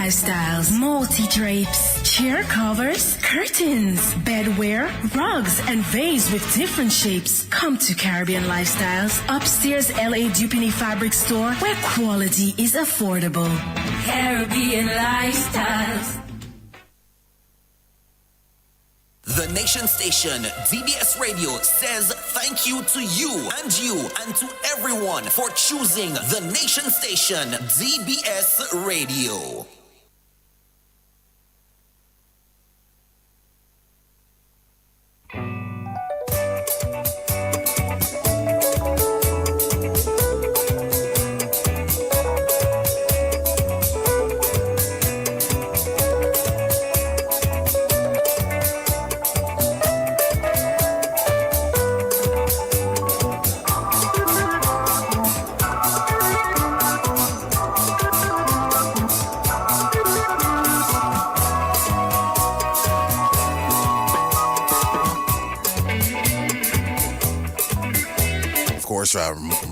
Lifestyles, multi-drapes, chair covers, curtains, bedwear, rugs, and vase with different shapes. Come to Caribbean Lifestyles, upstairs LA Dupini Fabric Store, where quality is affordable. Caribbean Lifestyles. The Nation Station, DBS Radio, says thank you to you and to everyone for choosing the Nation Station, DBS Radio.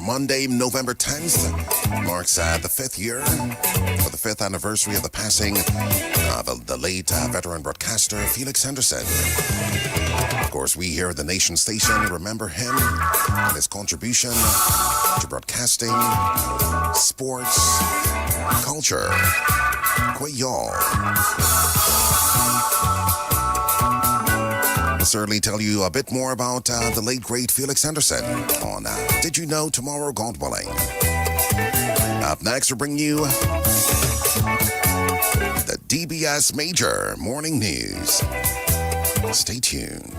Monday, November 10th marks the 5th year for the 5th anniversary of the passing of the late veteran broadcaster Felix Henderson. Of course, we here at the Nation Station remember him and his contribution to broadcasting, sports, culture. Quite y'all. We'll certainly tell you a bit more about the late, great Felix Henderson on Did You Know Tomorrow, God willing. Up next, we'll bring you the DBS Major Morning News. Stay tuned.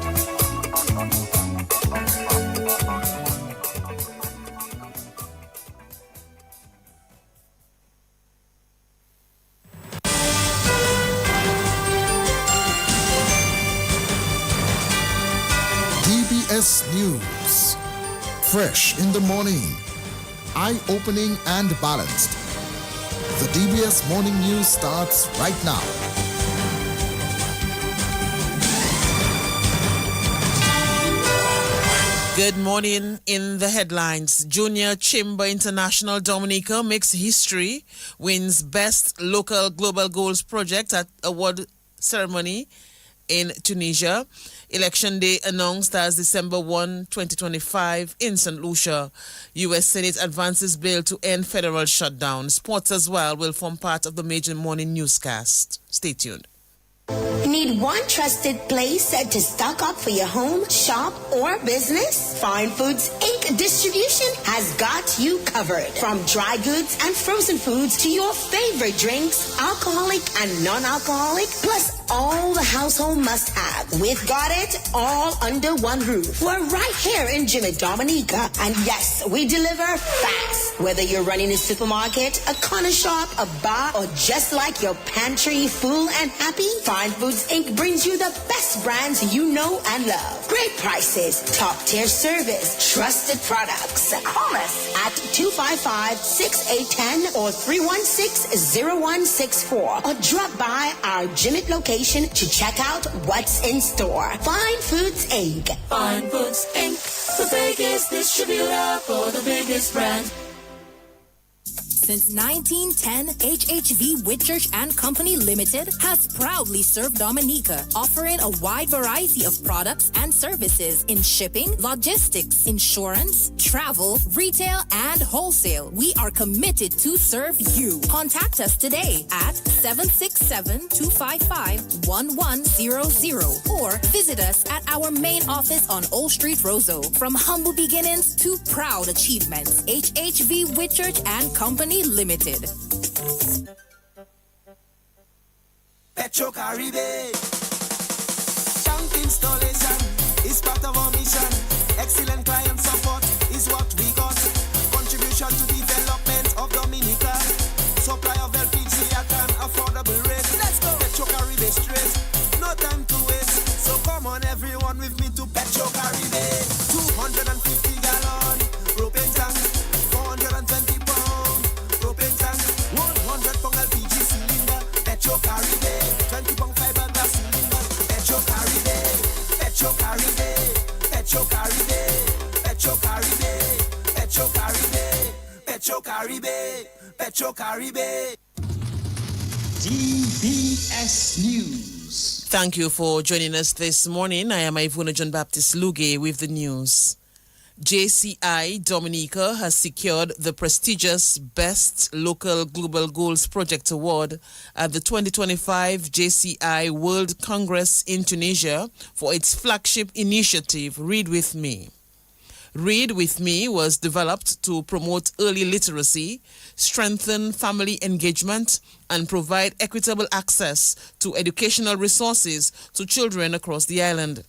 DBS News. Fresh in the morning. Eye-opening and balanced. The DBS Morning News starts right now. Good morning. In the headlines, Junior Chamber International Dominica makes history, wins Best Local Global Goals Project at award ceremony in Tunisia. Election day announced as December 1, 2025 in St. Lucia. U.S. Senate advances bill to end federal shutdown. Sports as well will form part of the major morning newscast. Stay tuned. Need one trusted place to stock up for your home, shop, or business? Fine Foods Inc. Distribution has got you covered. From dry goods and frozen foods to your favorite drinks, alcoholic and non-alcoholic, plus all the household must-have. We've got it all under one roof. We're right here in Jimmy, Dominica. And yes, we deliver fast. Whether you're running a supermarket, a corner shop, a bar, or just like your pantry full and happy, Fine Foods Inc. brings you the best brands you know and love. Great prices, top-tier service, trusted products. Call us at 255-6810 or 316-0164 or drop by our Jimmy location to check out what's in store. Fine Foods Inc. Fine Foods Inc. The biggest distributor for the biggest brand. Since 1910, HHV Whitchurch and Company Limited has proudly served Dominica, offering a wide variety of products and services in shipping, logistics, insurance, travel, retail, and wholesale. We are committed to serve you. Contact us today at 767-255-1100 or visit us at our main office on Old Street, Roseau. From humble beginnings to proud achievements, HHV Whitchurch and Company Limited. Petro Caribe. Tank installation is part of our mission. Excellent client support is what we got. Contribution to development of Dominica. Supply of LPG at an affordable rate. Let's go. Petro Caribe straight. No time to waste. So come on everyone with me to Petro Caribe. 250 gallon propane tank. 420 pound propane tank. 100 pound LPG cylinder. Petro Caribe. 20 pound fiberglass cylinder. Petro Caribe. Petro Caribe. Petro Caribe. Petro Caribe. Petro Caribe. Petro Caribe. Petro Caribe. DBS News. Thank you for joining us this morning. I am Ivona John Baptist Luge with the news. JCI Dominica has secured the prestigious Best Local Global Goals Project Award at the 2025 JCI World Congress in Tunisia for its flagship initiative, Read With Me. Read With Me was developed to promote early literacy, strengthen family engagement, and provide equitable access to educational resources to children across the island.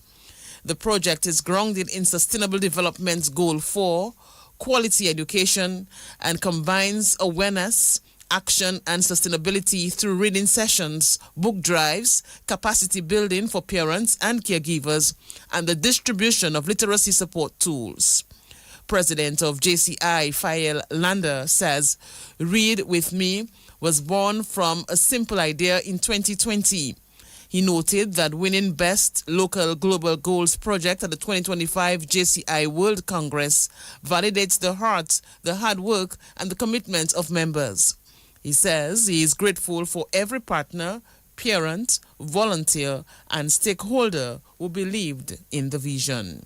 The project is grounded in Sustainable Development Goal 4, quality education, and combines awareness, action, and sustainability through reading sessions, book drives, capacity building for parents and caregivers, and the distribution of literacy support tools. President of JCI, Fael Lander, says, Read With Me was born from a simple idea in 2020. He noted that winning Best Local Global Goals Project at the 2025 JCI World Congress validates the heart, the hard work, and the commitment of members. He says he is grateful for every partner, parent, volunteer, and stakeholder who believed in the vision.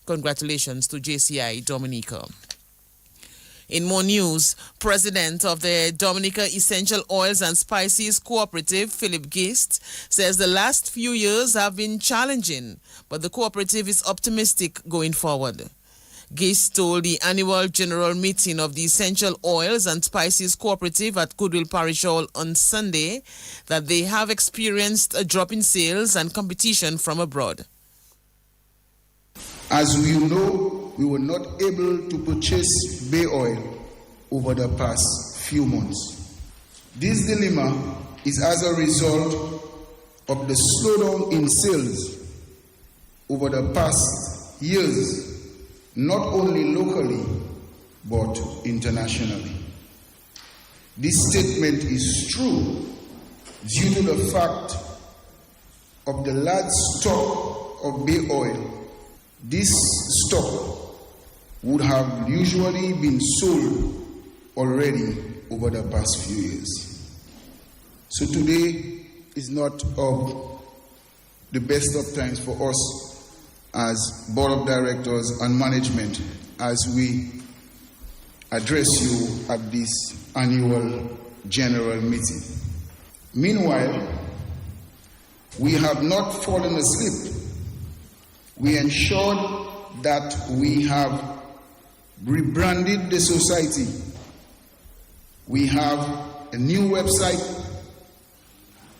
Congratulations to JCI Dominica. In more news, President of the Dominica Essential Oils and Spices Cooperative, Philip Gist, says the last few years have been challenging, but the cooperative is optimistic going forward. Gist told the annual general meeting of the Essential Oils and Spices Cooperative at Goodwill Parish Hall on Sunday that they have experienced a drop in sales and competition from abroad. As we know, we were not able to purchase bay oil over the past few months. This dilemma is as a result of the slowdown in sales over the past years, not only locally, but internationally. This statement is true due to the fact of the large stock of bay oil. This stock would have usually been sold already over the past few years. So today is not of the best of times for us as board of directors and management as we address you at this annual general meeting. Meanwhile, we have not fallen asleep. We ensured that we have rebranded the society. We have a new website.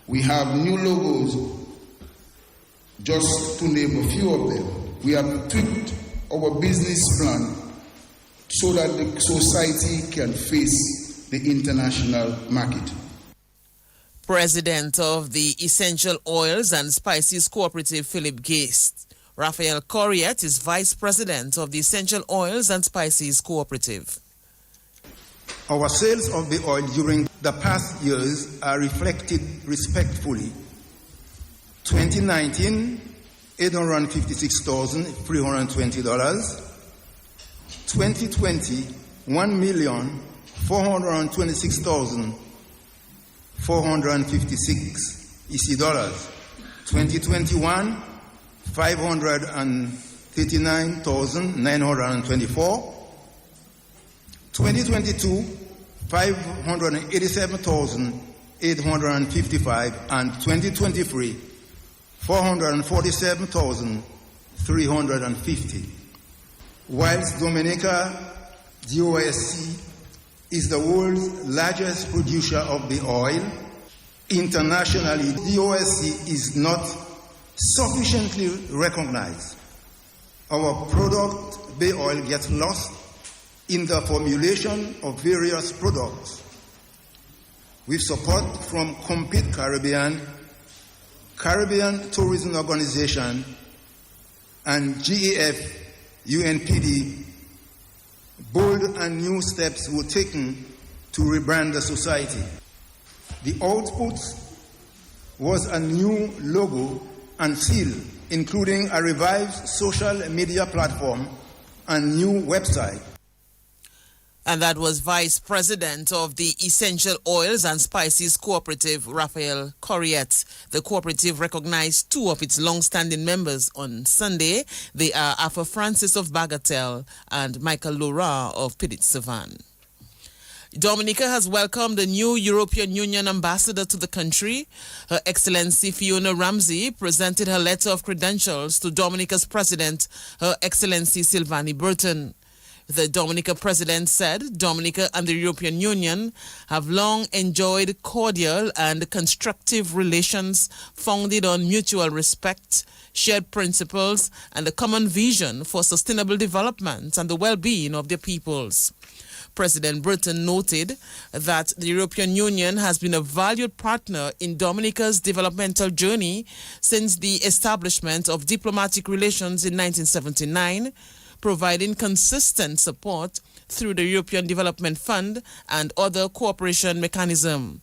We have new logos, just to name a few of them. We have tweaked our business plan so that the society can face the international market. President of the Essential Oils and Spices Cooperative, Philip Gist. Raphael Corriette is Vice President of the Essential Oils and Spices Cooperative. Our sales of the oil during the past years are reflected respectfully. 2019, $856,320. 2020, $1,426,456 EC dollars. 2021, $539,924. 2022, $587,855, and 2023, $447,350. Whilst Dominica, DOSC, is the world's largest producer of the oil, internationally, DOSC is not sufficiently recognized. Our product, bay oil, gets lost in the formulation of various products. With support from Compete Caribbean, Caribbean Tourism Organization, and GAF UNPD, bold and new steps were taken to rebrand the society. The output was a new logo and seal, including a revived social media platform and new website. And that was Vice President of the Essential Oils and Spices Cooperative, Raphael Corriette. The cooperative recognized two of its long-standing members on Sunday. They are Arthur Francis of Bagatelle and Michael Laura of Pidit-Savan. Dominica has welcomed the new European Union ambassador to the country. Her Excellency Fiona Ramsey presented her letter of credentials to Dominica's president, Her Excellency Silvani Burton. The Dominica president said Dominica and the European Union have long enjoyed cordial and constructive relations founded on mutual respect, shared principles, and a common vision for sustainable development and the well-being of their peoples. President Burton noted that the European Union has been a valued partner in Dominica's developmental journey since the establishment of diplomatic relations in 1979, providing consistent support through the European Development Fund and other cooperation mechanisms.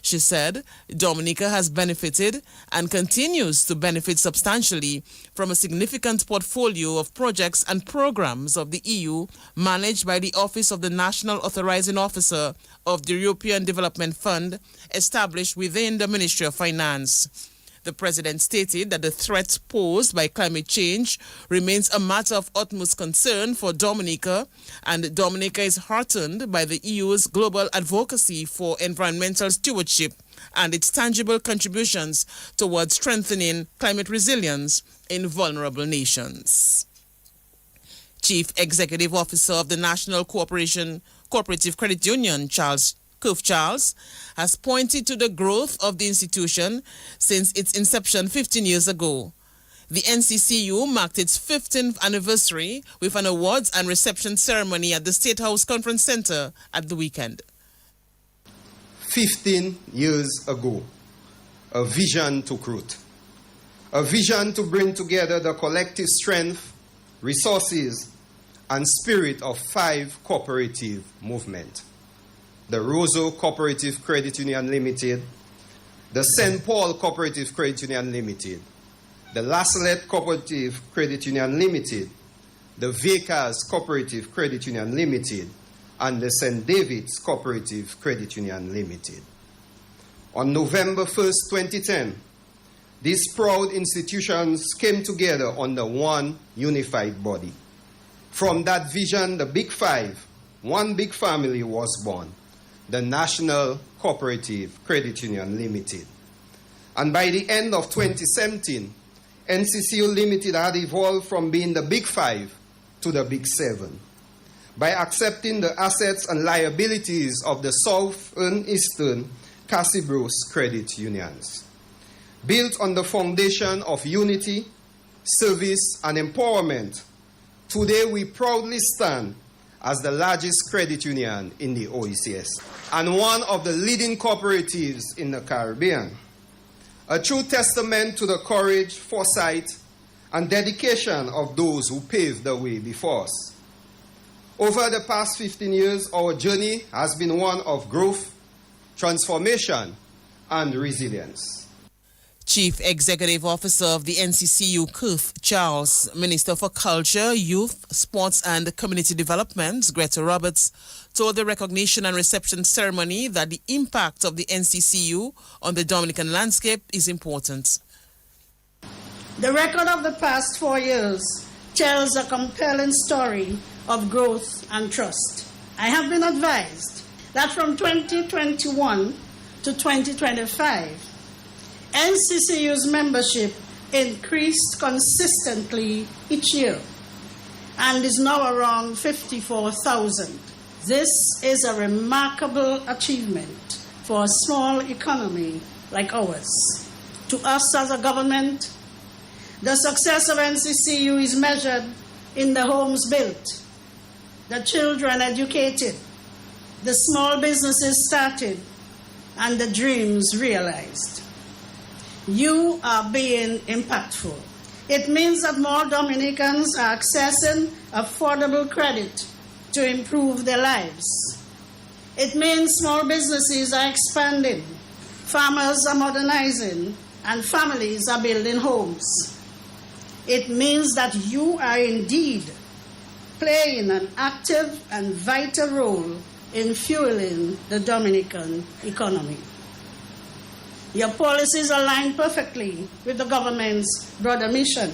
She said Dominica has benefited and continues to benefit substantially from a significant portfolio of projects and programs of the EU managed by the Office of the National Authorizing Officer of the European Development Fund, established within the Ministry of Finance. The president stated that the threat posed by climate change remains a matter of utmost concern for Dominica, and Dominica is heartened by the EU's global advocacy for environmental stewardship and its tangible contributions towards strengthening climate resilience in vulnerable nations. Chief Executive Officer of the National Cooperative Credit Union, Cuff Charles, has pointed to the growth of the institution since its inception 15 years ago. The NCCU marked its 15th anniversary with an awards and reception ceremony at the State House Conference Center at the weekend. 15 years ago, a vision took root. A vision to bring together the collective strength, resources, and spirit of 5 cooperative movements. The Roseau Cooperative Credit Union Limited, the St. Paul Cooperative Credit Union Limited, the Lassalette Cooperative Credit Union Limited, the Vickers Cooperative Credit Union Limited, and the St. David's Cooperative Credit Union Limited. On November 1st, 2010, these proud institutions came together under one unified body. From that vision, the Big Five, one big family, was born. The National Cooperative Credit Union Limited. And by the end of 2017, NCCU Limited had evolved from being the Big Five to the Big Seven by accepting the assets and liabilities of the Southern Eastern Casibros Credit Unions. Built on the foundation of unity, service, and empowerment, today we proudly stand as the largest credit union in the OECS and one of the leading cooperatives in the Caribbean. A true testament to the courage, foresight, and dedication of those who paved the way before us. Over the past 15 years, our journey has been one of growth, transformation, and resilience. Chief Executive Officer of the NCCU, Cuff Charles, Minister for Culture, Youth, Sports and Community Development, Greta Roberts, told the recognition and reception ceremony that the impact of the NCCU on the Dominican landscape is important. The record of the past 4 years tells a compelling story of growth and trust. I have been advised that from 2021 to 2025, NCCU's membership increased consistently each year and is now around 54,000. This is a remarkable achievement for a small economy like ours. To us as a government, the success of NCCU is measured in the homes built, the children educated, the small businesses started, and the dreams realized. You are being impactful. It means that more Dominicans are accessing affordable credit to improve their lives. It means small businesses are expanding, farmers are modernizing, and families are building homes. It means that you are indeed playing an active and vital role in fueling the Dominican economy. Your policies align perfectly with the government's broader mission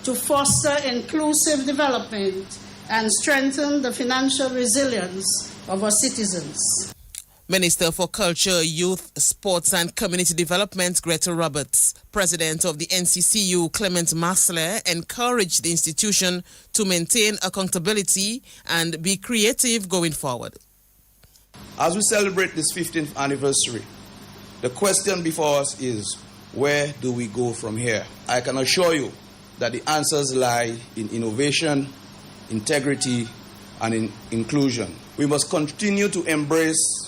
to foster inclusive development and strengthen the financial resilience of our citizens. Minister for Culture, Youth, Sports and Community Development, Greta Roberts, President of the NCCU, Clement Masler, encouraged the institution to maintain accountability and be creative going forward. As we celebrate this 15th anniversary, the question before us is, where do we go from here? I can assure you that the answers lie in innovation, integrity, and in inclusion. We must continue to embrace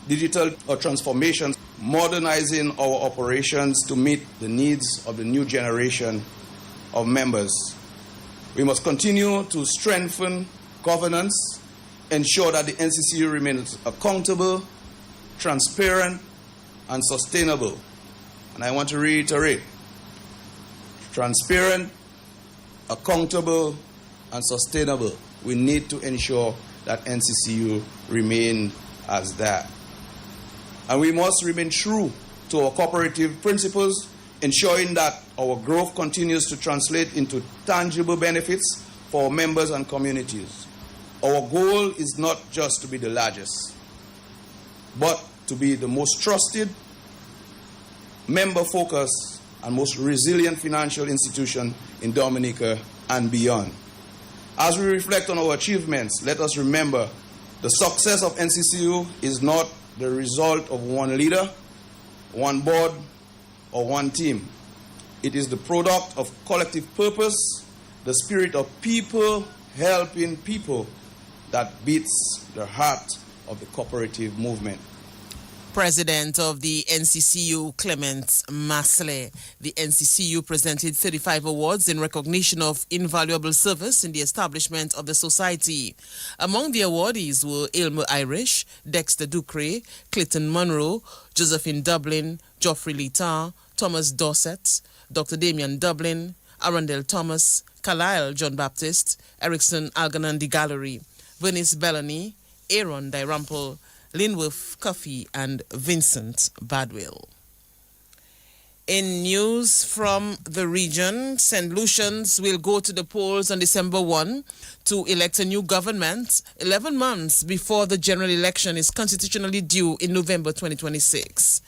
digital transformation, modernizing our operations to meet the needs of the new generation of members. We must continue to strengthen governance, ensure that the NCCU remains accountable, transparent, and sustainable. And I want to reiterate, transparent, accountable, and sustainable. We need to ensure that NCCU remain as that. And we must remain true to our cooperative principles, ensuring that our growth continues to translate into tangible benefits for our members and communities. Our goal is not just to be the largest, but to be the most trusted, member-focused, and most resilient financial institution in Dominica and beyond. As we reflect on our achievements, let us remember the success of NCCU is not the result of one leader, one board, or one team. It is the product of collective purpose, the spirit of people helping people that beats the heart of the cooperative movement. President of the NCCU, Clement Masler. The NCCU presented 35 awards in recognition of invaluable service in the establishment of the society. Among the awardees were Aylmer Irish, Dexter Ducre, Clayton Monroe, Josephine Dublin, Geoffrey Litar, Thomas Dorset, Dr. Damian Dublin, Arundel Thomas, Carlisle John Baptist, Erickson Algernon de Gallery, Bernice Bellany, Aaron Dyrample, Linworth Coffey, and Vincent Badwell. In news from the region, St. Lucians will go to the polls on December 1 to elect a new government 11 months before the general election is constitutionally due in November 2026.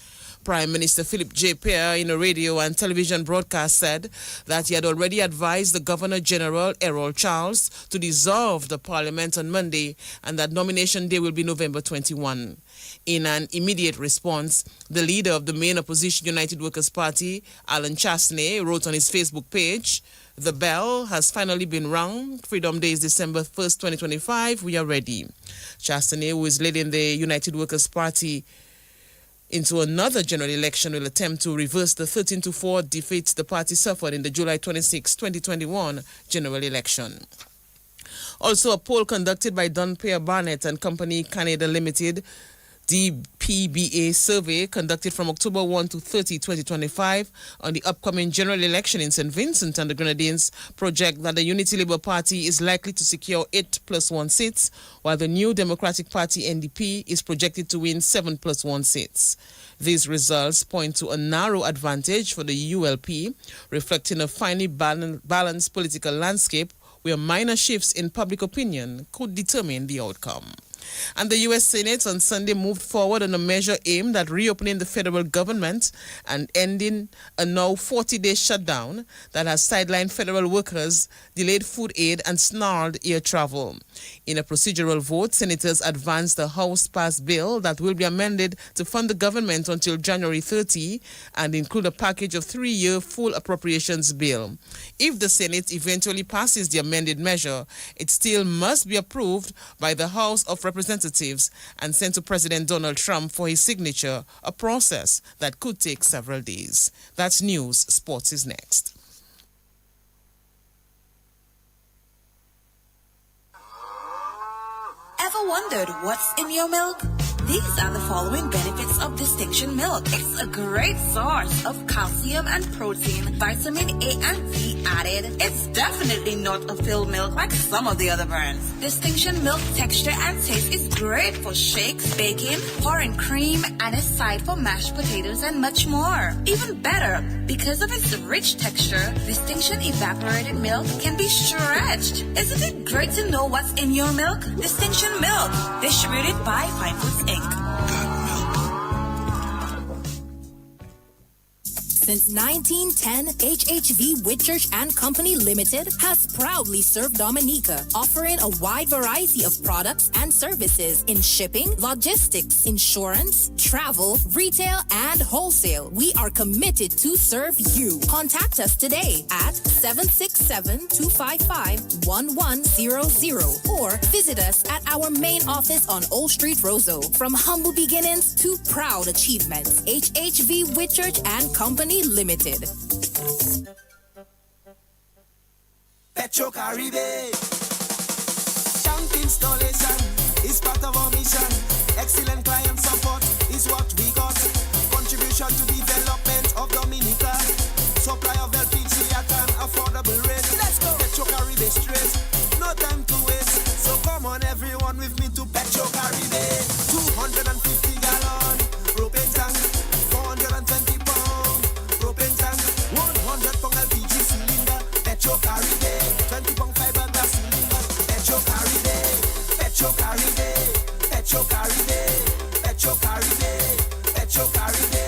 Prime Minister Philip J. Pierre, in a radio and television broadcast, said that he had already advised the Governor-General, Errol Charles, to dissolve the Parliament on Monday and that nomination day will be November 21. In an immediate response, the leader of the main opposition United Workers' Party, Alan Chastney, wrote on his Facebook page, "The bell has finally been rung. Freedom Day is December 1st, 2025. We are ready." Chastney, who is leading the United Workers' Party into another general election, will attempt to reverse the 13-4 defeat the party suffered in the July 26, 2021 general election. Also, a poll conducted by Dunpere Barnett and Company Canada Limited, DPBA survey conducted from October 1 to 30, 2025 on the upcoming general election in St. Vincent and the Grenadines project that the Unity Labour Party is likely to secure 8+1 seats, while the New Democratic Party NDP is projected to win 7+1 seats. These results point to a narrow advantage for the ULP, reflecting a finely balanced political landscape where minor shifts in public opinion could determine the outcome. And the U.S. Senate on Sunday moved forward on a measure aimed at reopening the federal government and ending a now 40-day shutdown that has sidelined federal workers, delayed food aid, and snarled air travel. In a procedural vote, senators advanced a House-passed bill that will be amended to fund the government until January 30 and include a package of 3-year full appropriations bill. If the Senate eventually passes the amended measure, it still must be approved by the House of Representatives and sent to President Donald Trump for his signature, a process that could take several days. That's news. Sports is next. Ever wondered what's in your milk? These are the following benefits of Distinction milk. It's a great source of calcium and protein, vitamin A and D added. It's definitely not a filled milk like some of the other brands. Distinction milk texture and taste is great for shakes, baking, pouring cream, and a side for mashed potatoes and much more. Even better, because of its rich texture, Distinction evaporated milk can be stretched. Isn't it great to know what's in your milk? Distinction milk, distributed by Fine Foods Inc. Since 1910, HHV Whitchurch and Company Limited has proudly served Dominica, offering a wide variety of products and services in shipping, logistics, insurance, travel, retail, and wholesale. We are committed to serve you. Contact us today at 767-255-1100 or visit us at our main office on Old Street, Roseau. From humble beginnings to proud achievements, HHV Whitchurch and Company Limited. Petro Caribe. Tank installation is part of our mission. Excellent client support is what we got. Contribution to development of Dominica. Supply of LPG at an affordable rate. Let's go. Petro Caribe straight. No time to waste. So come on everyone with me to Petro Caribe. 250 gallon propane tank. 420 pound propane tank. 100 pound LPG cylinder. Petro Caribe. 20 pound fiberglass cylinder. Petro Caribe. Petro Caribe. Petro Caribe. Petro Caribe. Petro Caribe.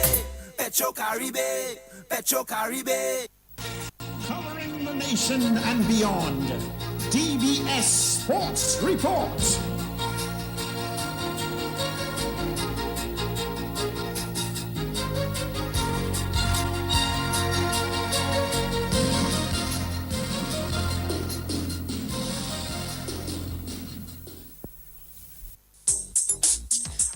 Petro Caribe. Petro Caribe. Covering the nation and beyond. DBS Sports Report.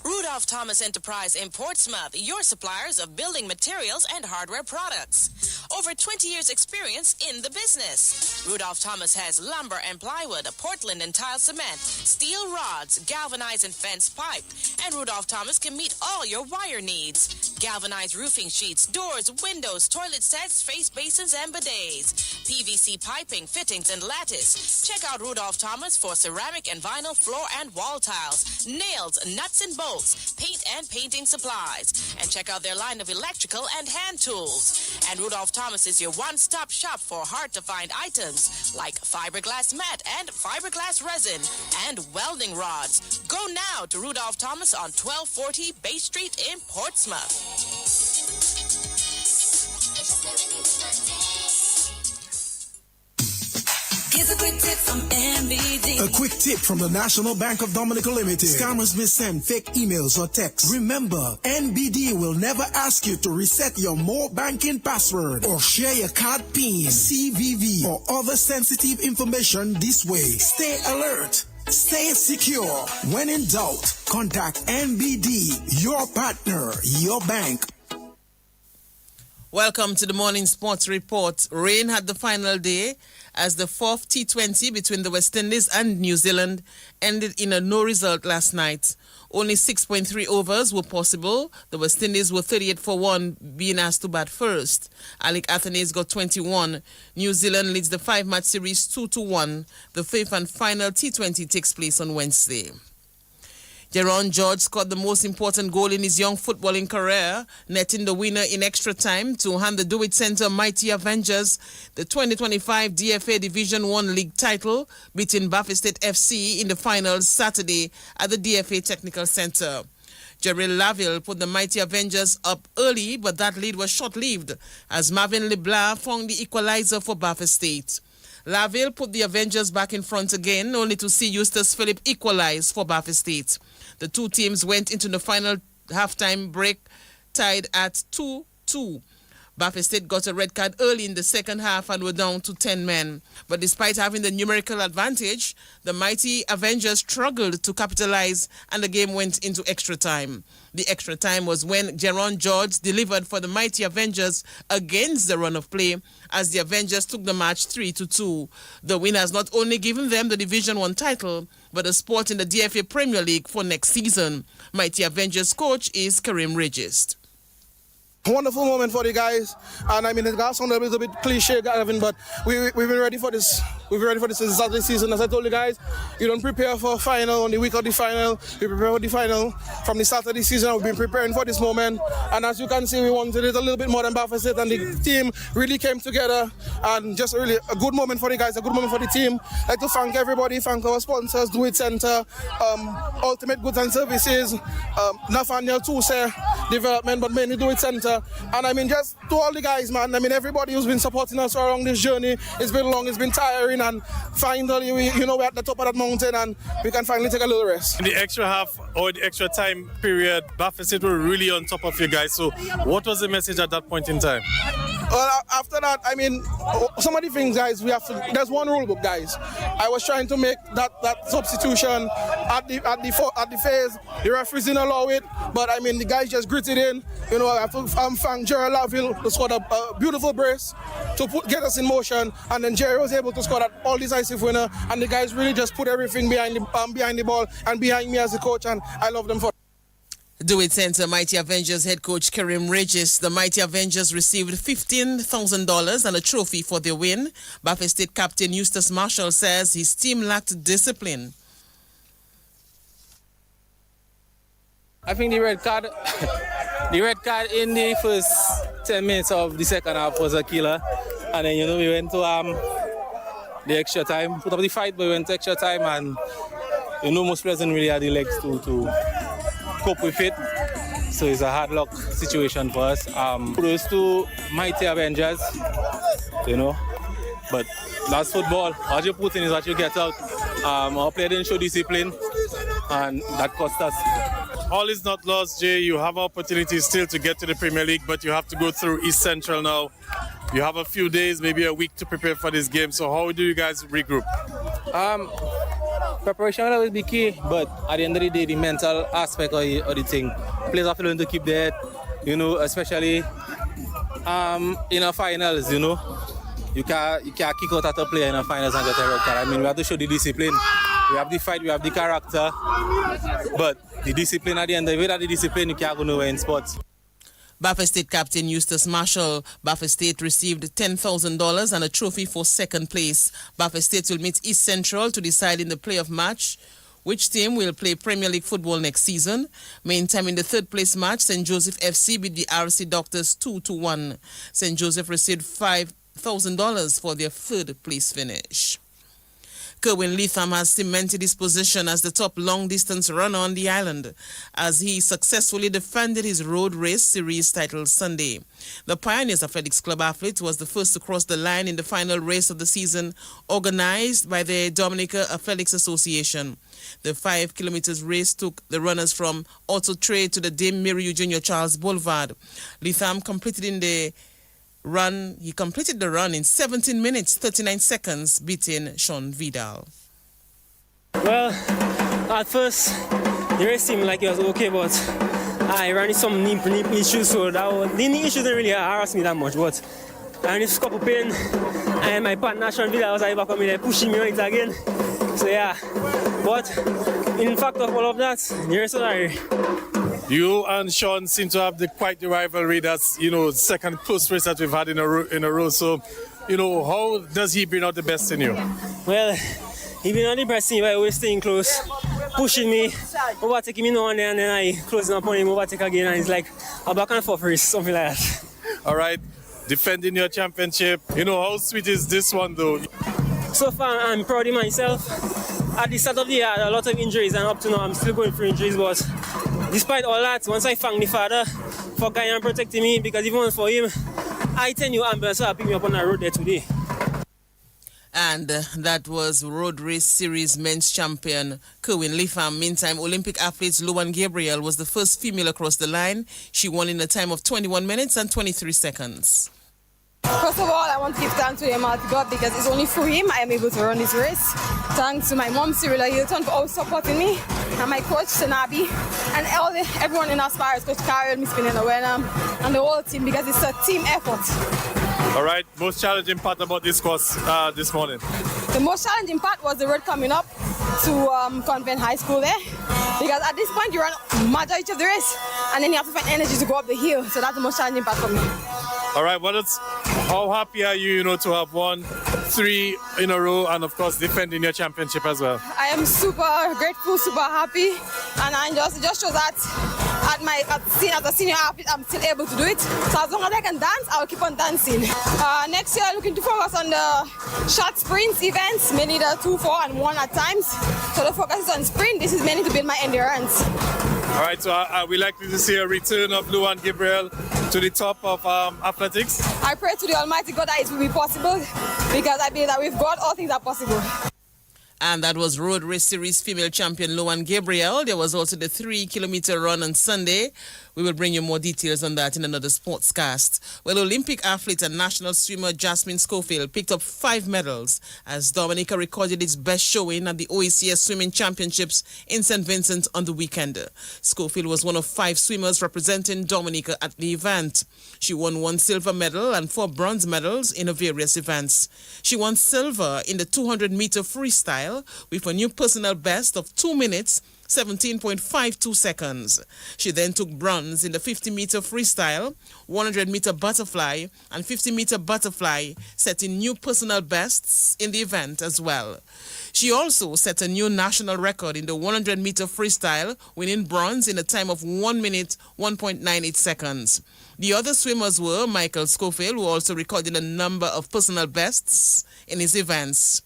Rudolph Thomas Enterprise in Portsmouth, your suppliers of building materials and hardware products. Over 20 years experience in the business. Rudolph Thomas has lumber and plywood, Portland and tile cement, steel rods, galvanized and fence pipe. And Rudolph Thomas can meet all your wire needs. Galvanized roofing sheets, doors, windows, toilet sets, face basins and bidets. PVC piping, fittings and lattice. Check out Rudolph Thomas for ceramic and vinyl floor and wall tiles, nails, nuts and bolts, paint and painting supplies. And check out their line of electrical and hand tools. And Rudolph Thomas is your one-stop shop for hard-to-find items like fiberglass mat and fiberglass resin and welding rods. Go now to Rudolph Thomas on 1240 Bay Street in Portsmouth. Here's a quick tip from MBD. A quick tip from the National Bank of Dominica Limited. Scammers may send fake emails or texts. Remember, NBD will never ask you to reset your more banking password or share your card PIN, CVV, or other sensitive information this way. Stay alert. Stay secure. When in doubt, contact NBD, your partner, your bank. Welcome to the morning sports report. Rain had the final day as the fourth T20 between the West Indies and New Zealand ended in a no result last night. Only 6.3 overs were possible. The West Indies were 38 for 1, being asked to bat first. Alec Athanaze got 21. New Zealand leads the 5-match series 2-1. The fifth and final T20 takes place on Wednesday. Jaron George scored the most important goal in his young footballing career, netting the winner in extra time to hand the Do-It Centre Mighty Avengers the 2025 DFA Division 1 League title, beating Baffin State FC in the finals Saturday at the DFA Technical Centre. Jerry Laville put the Mighty Avengers up early, but that lead was short-lived as Marvin LeBlanc found the equalizer for Baffin State. Laville put the Avengers back in front again, only to see Eustace Phillip equalize for Baffin State. The two teams went into the final halftime break tied at 2-2. Baffin State got a red card early in the second half and were down to 10 men. But despite having the numerical advantage, the Mighty Avengers struggled to capitalize and the game went into extra time. The extra time was when Jaron George delivered for the Mighty Avengers against the run of play as the Avengers took the match 3-2. The win has not only given them the Division 1 title, but a spot in the DFA Premier League for next season. Mighty Avengers coach is Karim Regis. Wonderful moment for the guys, and I mean it got sound a little bit cliche, Gavin, but we've been ready for this. We've been ready for this Saturday season. As I told you guys, you don't prepare for a final on the week of the final. We prepare for the final from the start of the season. We've been preparing for this moment, and as you can see, we wanted it a little bit more than Bafferset, and the team really came together, and just really a good moment for the guys, a good moment for the team. I'd like to thank everybody, thank our sponsors, Do It Center, Ultimate Goods and Services, Nathaniel Tuse Development, but mainly Do It Center. And I mean, just to all the guys, man, I mean, everybody who's been supporting us along this journey, it's been long, it's been tiring, and finally, we're at the top of that mountain, and we can finally take a little rest. In the extra half or the extra time period, Bafferset were really on top of you guys. So what was the message at that point in time? Well, after that, I mean, some of the things, guys, there's one rule book, guys. I was trying to make that substitution at the phase. The referees didn't allow it, but I mean, the guys just gritted in. You know, I have to thank Jerry Laville, who scored a beautiful brace to get us in motion, and then Jerry was able to score that all-decisive winner, and the guys really just put everything behind the ball and behind me as a coach, and I love them for it. Do It Center Mighty Avengers head coach Karim Regis. The Mighty Avengers received $15,000 and a trophy for their win. Buffalo State captain Eustace Marshall says his team lacked discipline. I think the red card in the first 10 minutes of the second half was a killer. And then, we went to the extra time, put up the fight, but we went to extra time, and, most players didn't really have the legs to cope with it. So it's a hard luck situation for us. Kudos to Mighty Avengers, but that's football. What you put in is what you get out. Our player didn't show discipline, and that cost us. All is not lost, Jay. You have opportunities still to get to the Premier League, but you have to go through East Central now. You have a few days, maybe a week to prepare for this game. So how do you guys regroup? Preparation will always be key, but at the end of the day, the mental aspect of the thing, players have to learn to keep their head, especially in a finals, you can't kick out at a player in a finals and get a red card. I mean, we have to show the discipline. We have the fight, we have the character, but the discipline at the end of it, without the discipline, you can't go nowhere in sports. Buffalo State captain Eustace Marshall. Buffalo State received $10,000 and a trophy for second place. Buffalo State will meet East Central to decide in the playoff match which team will play Premier League football next season. Meantime, in the third place match, St. Joseph FC beat the RC Doctors 2-1. St. Joseph received $5,000 for their third place finish. Kerwin Leatham has cemented his position as the top long-distance runner on the island as he successfully defended his road race series title Sunday. The Pioneers Athletics Club athlete was the first to cross the line in the final race of the season organized by the Dominica Athletics Association. The 5 kilometers race took the runners from Auto Trade to the Dame Mary Eugenia Charles Boulevard. Leatham completed the run in 17 minutes, 39 seconds, beating Sean Vidal. Well, at first, the race seemed like it was okay, but I ran into some knee issues, so the knee issues didn't really harass me that much, but I ran into a couple pain, and my partner Sean Vidal was back on me, like, pushing me on it again. So yeah, but in fact of all of that, the rest of the You and Sean seem to have quite the rivalry. That's, second close race that we've had in a row. So, how does he bring out the best in you? Well, he been on the best in me by always staying close, pushing me, overtaking me now and then I closing up on him, overtake again, and it's like a back and forth race, something like that. All right, defending your championship. How sweet is this one, though? So far, I'm proud of myself. At the start of the year, I had a lot of injuries, and up to now, I'm still going through injuries, but despite all that, once I thank the Father for guiding and protecting me, because even for him, I tell you, ambulance picked me up on the road there today. And that was Road Race Series men's champion Kerwin Leatham. Meantime, Olympic athlete Luan Gabriel was the first female across the line. She won in a time of 21 minutes and 23 seconds. First of all, I want to give thanks to Almighty God because it's only through him I am able to run this race. Thanks to my mom, Cyrilla Hilton, for always supporting me, and my coach, Sanabi, and everyone in Aspires, Coach Carol, Miss Pinena Wenham, and the whole team, because it's a team effort. All right, most challenging part about this course this morning? The most challenging part was the road coming up. to Convent High School there. Because at this point, you run majority of the race, and then you have to find energy to go up the hill. So that's the most challenging part for me. All right, how happy are you, to have won 3 in a row and, of course, defending your championship as well? I am super grateful, super happy, and it just shows that as a senior athlete, I'm still able to do it. So as long as I can dance, I'll keep on dancing. Next year, looking to focus on the short sprints events, mainly the 2, 4, and 1 at times. So the focus is on sprint. This is mainly to build my endurance. All right, so are we likely to see a return of Luan Gabriel to the top of athletics? I pray to the Almighty God that it will be possible, because I believe that with God, all things are possible. And that was Road Race Series female champion Luan Gabriel. There was also the 3-kilometer run on Sunday. We will bring you more details on that in another sportscast. Well, Olympic athlete and national swimmer Jasmine Schofield picked up 5 medals as Dominica recorded its best showing at the OECS Swimming Championships in St. Vincent on the weekend. Schofield was one of 5 swimmers representing Dominica at the event. She won 1 silver medal and 4 bronze medals in her various events. She won silver in the 200-meter freestyle with a new personal best of 2 minutes 17.52 seconds. She then took bronze in the 50-meter freestyle, 100-meter butterfly, and 50-meter butterfly, setting new personal bests in the event as well. She also set a new national record in the 100-meter freestyle, winning bronze in a time of 1 minute 1.98 seconds. The other swimmers were Michael Schofield, who also recorded a number of personal bests in his events.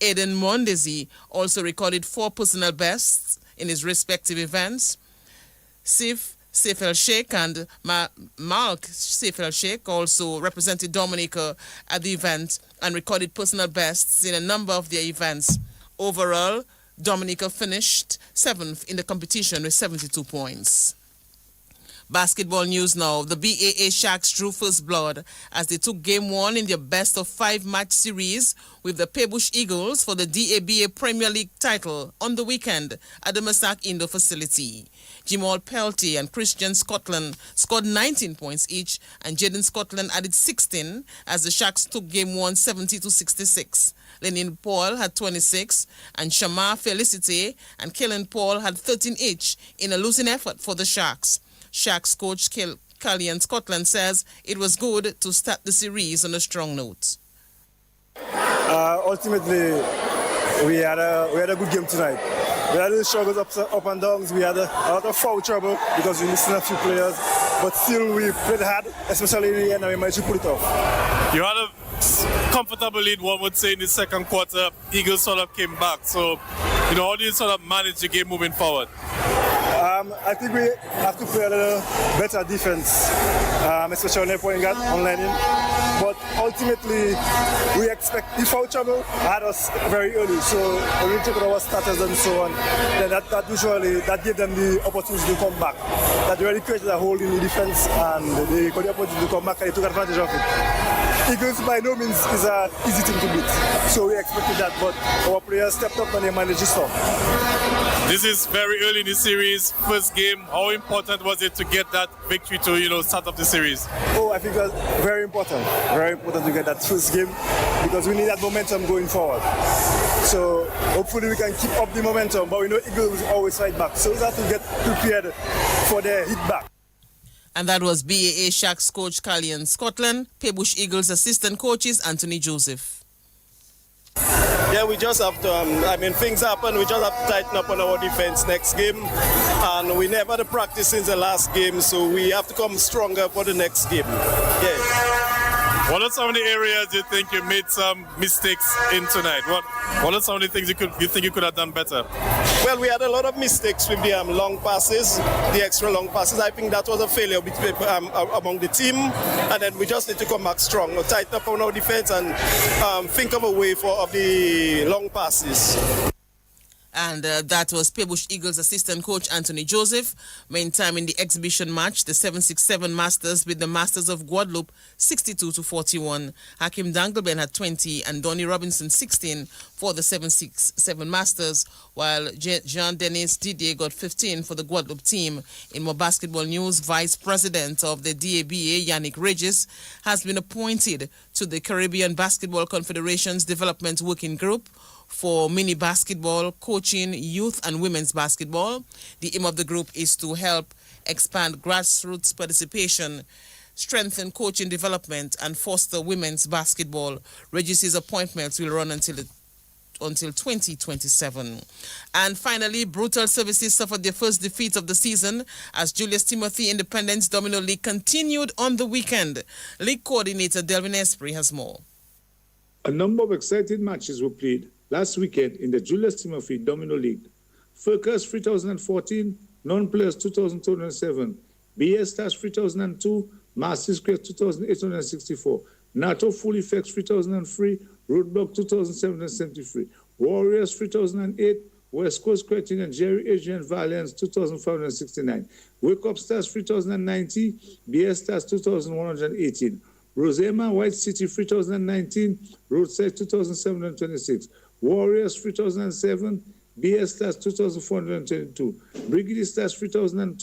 Aiden Mondesi also recorded 4 personal bests in his respective events. Saif El Sheikh and Mark Saif El Sheikh also represented Dominica at the event and recorded personal bests in a number of their events. Overall, Dominica finished 7th in the competition with 72 points. Basketball news now. The BAA Sharks drew first blood as they took game 1 in their best-of-5 match series with the Pebush Eagles for the DABA Premier League title on the weekend at the Masak Indoor facility. Jamal Peltier and Christian Scotland scored 19 points each, and Jaden Scotland added 16 as the Sharks took game 1 70-66. Lenin Paul had 26, and Shamar Felicite and Kellen Paul had 13 each in a losing effort for the Sharks. Sharks coach Callian Scotland says it was good to start the series on a strong note. Ultimately, we had a good game tonight. We had a little struggles up and downs. We had a lot of foul trouble because we missed a few players, but still we played hard, especially in the end, and we managed to pull it off. You had a comfortable lead, one would say, in the second quarter. Eagles sort of came back. So, how do you sort of manage the game moving forward? I think we have to play a little better defense, especially on the point guard, on landing. But ultimately, we expect the foul trouble had us very early. So when we took our starters and so on, then that usually gave them the opportunity to come back. That really created a hole in the defense, and they got the opportunity to come back, and they took advantage of it. Eagles by no means is an easy team to beat. So we expected that, but our players stepped up and they managed to stop. This is very early in the series, first game. How important was it to get that victory to, start up the series? Oh, I think that's very important. Very important to get that first game because we need that momentum going forward. So hopefully we can keep up the momentum, but we know Eagles will always fight back. So we have to get prepared for their hit back. And that was BAA Sharks coach Callian Scotland, Pebush Eagles assistant coaches Anthony Joseph. Yeah, we just have to, things happen. We just have to tighten up on our defense next game. And we never had a practice since the last game, so we have to come stronger for the next game. Yeah. What are some of the areas you think you made some mistakes in tonight? What are some of the things you think you could have done better? Well, we had a lot of mistakes with the long passes, the extra long passes. I think that was a failure among the team, and then we just need to come back strong, tighten up on our defense, and think of a way of the long passes. And that was Pebush Eagles assistant coach Anthony Joseph. Meantime, in the exhibition match, the 767 Masters beat the Masters of Guadeloupe 62-41. Hakim Dangleben had 20 and Donnie Robinson 16 for the 767 Masters, while Jean-Denis Didier got 15 for the Guadeloupe team. In more basketball news, Vice President of the DABA, Yannick Regis, has been appointed to the Caribbean Basketball Confederation's Development Working Group, for mini basketball, coaching youth and women's basketball. The aim of the group is to help expand grassroots participation, strengthen coaching development, and foster women's basketball. Register's appointments will run until 2027. And finally, Brutal Services suffered their first defeat of the season as Julius Timothy Independence Domino League continued on the weekend. League coordinator Delvin Esprit has more. A number of exciting matches were played last weekend in the Julius Timothy Domino League. Focus 3014, Non-Players 2207, BS Tash 3002, Masters Crest 2864, NATO Full Effects 3003, Roadblock 2773, Warriors 3008, West Coast Criterion, Jerry Adrian Valiance 2569, Wake Up Stars 3090, BS Stars 2118, Rosema White City 3019, Roadside 2726, Warriors 3007, BS Stars 2422, Brigade Stars 3002,